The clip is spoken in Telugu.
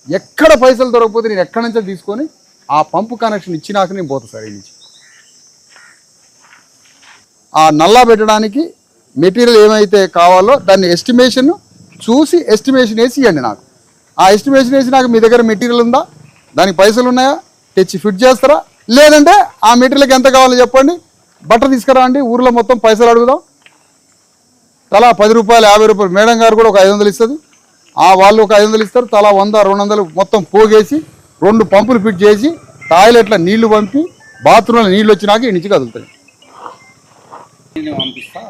ఎక్కడ పైసలు దొరకకపోతే నేను ఎక్కడి నుంచో తీసుకొని ఆ పంపు కనెక్షన్ ఇచ్చినాక నేను పోతా సార్ ఈ నుంచి. ఆ నల్లా పెట్టడానికి మెటీరియల్ ఏమైతే కావాలో దాన్ని ఎస్టిమేషన్ చూసి ఎస్టిమేషన్ వేసి ఇవ్వండి నాకు. ఆ ఎస్టిమేషన్ వేసి నాకు మీ దగ్గర మెటీరియల్ ఉందా, దానికి పైసలు ఉన్నాయా, తెచ్చి ఫిట్ చేస్తారా, లేదంటే ఆ మెటీరియల్కి ఎంత కావాలో చెప్పండి, బట్ట తీసుకురా అండి, ఊర్లో మొత్తం పైసలు అడుగుదాం. తలా 10 రూపాయలు 50 రూపాయలు, మేడం గారు కూడా ఒక 500 ఇస్తుంది, వాళ్ళు ఒక 500 ఇస్తారు, తలా 100 200 మొత్తం పోగేసి 2 పంపులు ఫిట్ చేసి టాయిలెట్లో నీళ్లు పంపి బాత్రూంలో నీళ్ళు వచ్చినాక ఈ నుంచి కదులుతాయి. పంపిస్తా